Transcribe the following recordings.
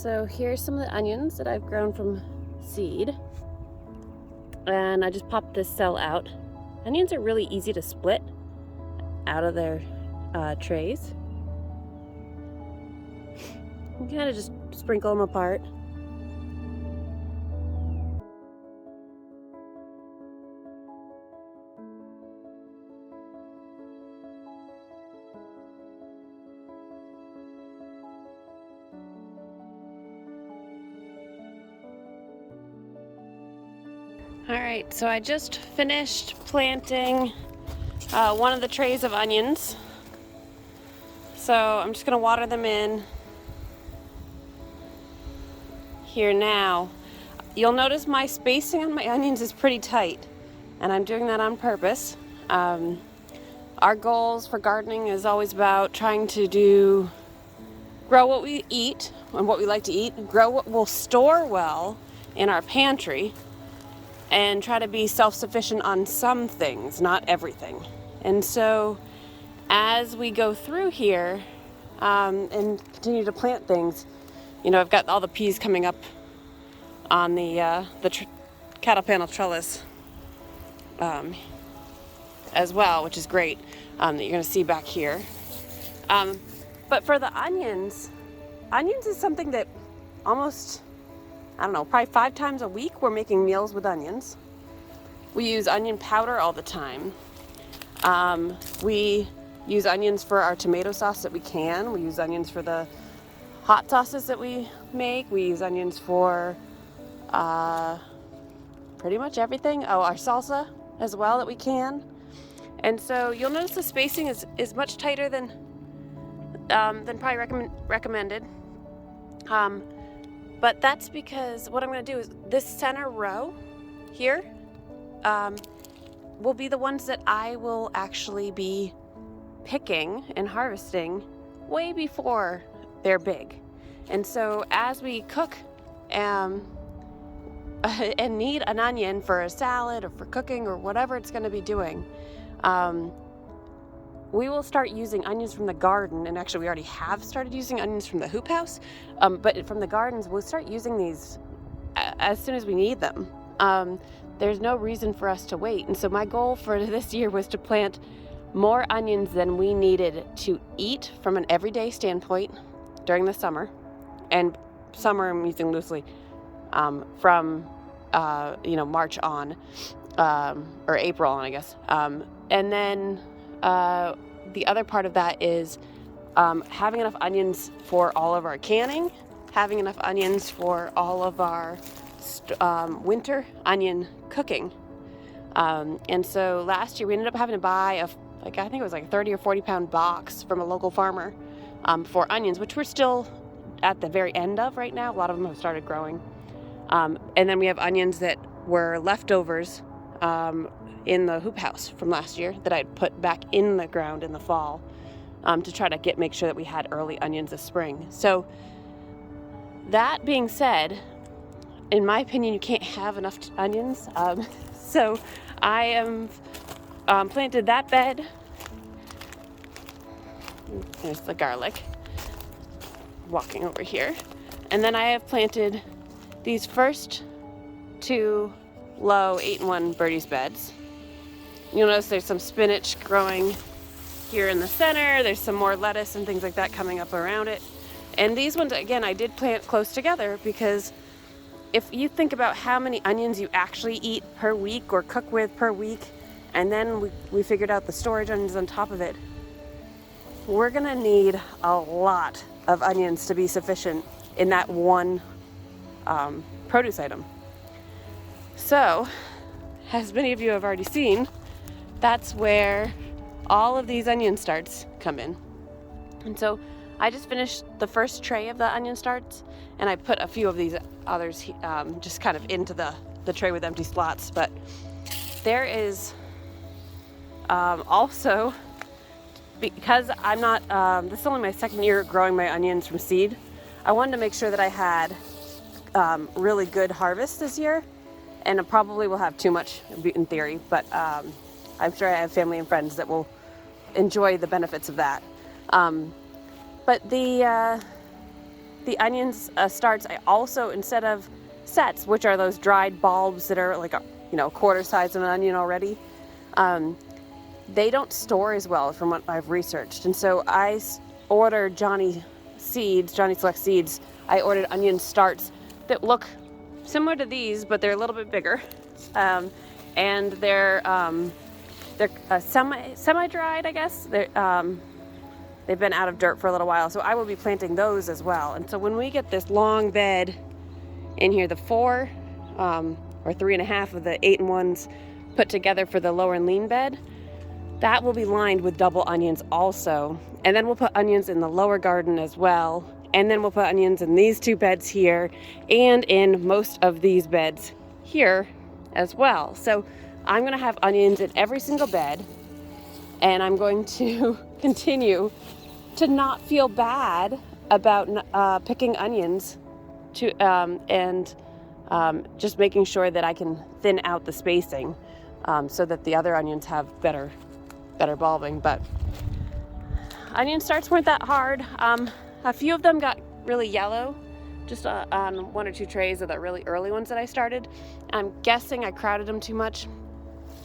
So here's some of the onions that I've grown from seed. And I just popped this cell out. Onions are really easy to split out of their trays. You kind of just sprinkle them apart. All right, so I just finished planting one of the trays of onions. So I'm just gonna water them in here now. You'll notice my spacing on my onions is pretty tight, and I'm doing that on purpose. Our goals for gardening is always about trying to grow what we eat and what we like to eat, grow what we'll store well in our pantry, and try to be self-sufficient on some things, not everything. And so as we go through here and continue to plant things, you know, I've got all the peas coming up on the cattle panel trellis as well, which is great, that you're gonna see back here. But for the onions is something that almost, I don't know, probably 5 times a week we're making meals with onions. We use onion powder all the time. We use onions for our tomato sauce that we can. We use onions for the hot sauces that we make. We use onions for pretty much everything. Oh, our salsa as well that we can. And so you'll notice the spacing is much tighter than probably recommended. But that's because what I'm going to do is this center row here will be the ones that I will actually be picking and harvesting way before they're big. And so as we cook and need an onion for a salad or for cooking or whatever it's going to be doing, we will start using onions from the garden. And actually we already have started using onions from the hoop house, but from the gardens we'll start using these as soon as we need them. There's no reason for us to wait. And so my goal for this year was to plant more onions than we needed to eat from an everyday standpoint during the summer. And summer I'm using loosely from March on, or April on, I guess. And then the other part of that is having enough onions for all of our canning, having enough onions for all of our winter onion cooking. And so last year we ended up having to buy I think it was like a 30 or 40 pound box from a local farmer for onions, which we're still at the very end of right now. A lot of them have started growing. And then we have onions that were leftovers in the hoop house from last year that I'd put back in the ground in the fall to try to make sure that we had early onions this spring. So that being said, in my opinion, you can't have enough onions. So I am planted that bed. There's the garlic. Walking over here. And then I have planted these first 2 low 8-in-1 Birdies beds. You'll notice there's some spinach growing here in the center. There's some more lettuce and things like that coming up around it. And these ones, again, I did plant close together because if you think about how many onions you actually eat per week or cook with per week, and then we figured out the storage onions on top of it, we're gonna need a lot of onions to be sufficient in that one produce item. So, as many of you have already seen, that's where all of these onion starts come in. And so I just finished the first tray of the onion starts, and I put a few of these others just kind of into the tray with empty slots. But there is also, because I'm not, this is only my second year growing my onions from seed, I wanted to make sure that I had really good harvest this year. And I probably will have too much in theory, but I'm sure I have family and friends that will enjoy the benefits of that. But the onions starts, I also, instead of sets, which are those dried bulbs that are like a quarter size of an onion already, they don't store as well from what I've researched. And so I ordered Johnny Select Seeds. I ordered onion starts that look similar to these, but they're a little bit bigger, and they're semi-dried, I guess. They've been out of dirt for a little while, so I will be planting those as well. And so when we get this long bed in here, the 4 or 3.5 of the 8-in-1s put together for the lower and lean bed, that will be lined with double onions also. And then we'll put onions in the lower garden as well. And then we'll put onions in these 2 beds here and in most of these beds here as well. So I'm gonna have onions in every single bed, and I'm going to continue to not feel bad about picking enions just making sure that I can thin out the spacing so that the other onions have better bulbing. But onion starts weren't that hard. A few of them got really yellow just on 1 or 2 trays of the really early ones that I started. I'm guessing I crowded them too much.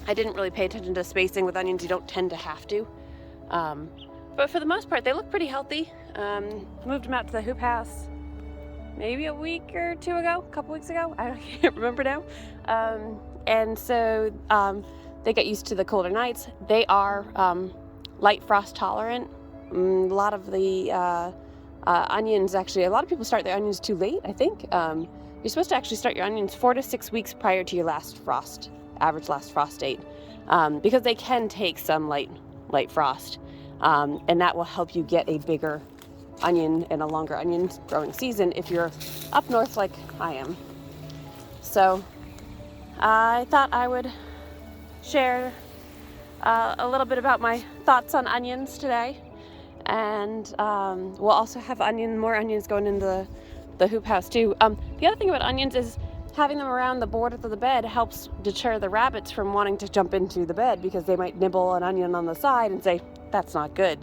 I didn't really pay attention to spacing with onions. You don't tend to have to. But for the most part, they look pretty healthy. Moved them out to the hoop house maybe a week or 2 ago, a couple weeks ago. I can't remember now. And so they get used to the colder nights. They are light frost tolerant. A lot of the onions, actually, a lot of people start their onions too late, I think. You're supposed to actually start your onions 4 to 6 weeks prior to your average last frost date, because they can take some light frost, and that will help you get a bigger onion and a longer onion growing season if you're up north like I am. So I thought I would share a little bit about my thoughts on onions today, and we'll also have more onions going into the hoop house too. The other thing about onions is having them around the border of the bed helps deter the rabbits from wanting to jump into the bed, because they might nibble an onion on the side and say, that's not good.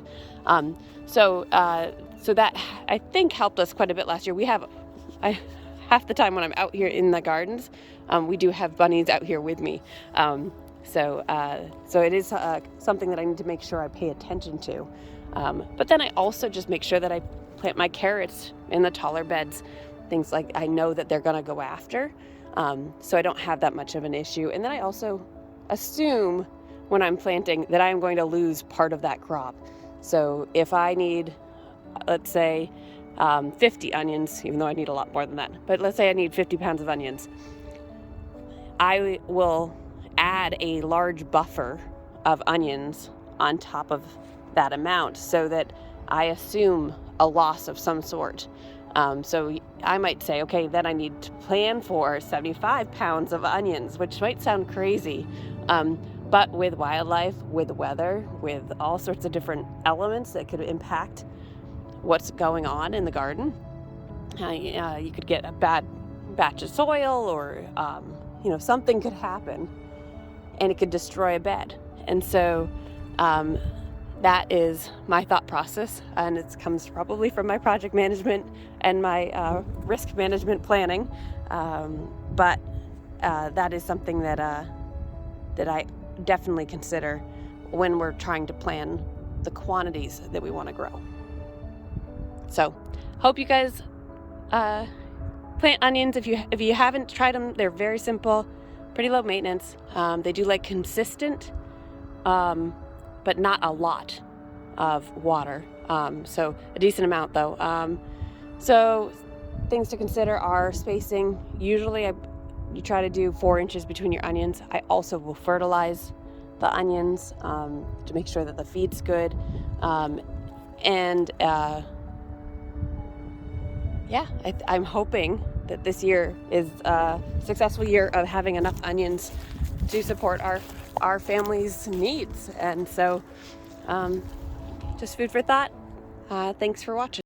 So that, I think, helped us quite a bit last year. Half the time when I'm out here in the gardens, we do have bunnies out here with me. So it is something that I need to make sure I pay attention to. But then I also just make sure that I plant my carrots in the taller beds, things like I know that they're gonna go after, so I don't have that much of an issue. And then I also assume when I'm planting that I am going to lose part of that crop. So if I need, let's say, 50 onions, even though I need a lot more than that, but let's say I need 50 pounds of onions, I will add a large buffer of onions on top of that amount so that I assume a loss of some sort. So I might say, okay, then I need to plan for 75 pounds of onions, which might sound crazy. But with wildlife, with weather, with all sorts of different elements that could impact what's going on in the garden, you could get a bad batch of soil, or something could happen and it could destroy a bed. And so that is my thought process, and it comes probably from my project management and my risk management planning. But that is something that I definitely consider when we're trying to plan the quantities that we want to grow. So hope you guys plant onions. If you haven't tried them, they're very simple, pretty low maintenance. They do like consistent, but not a lot of water. So a decent amount though. So things to consider are spacing. Usually you try to do 4 inches between your onions. I also will fertilize the onions to make sure that the feed's good. I'm hoping that this year is a successful year of having enough onions to support our family's needs. And so just food for thought. Thanks for watching.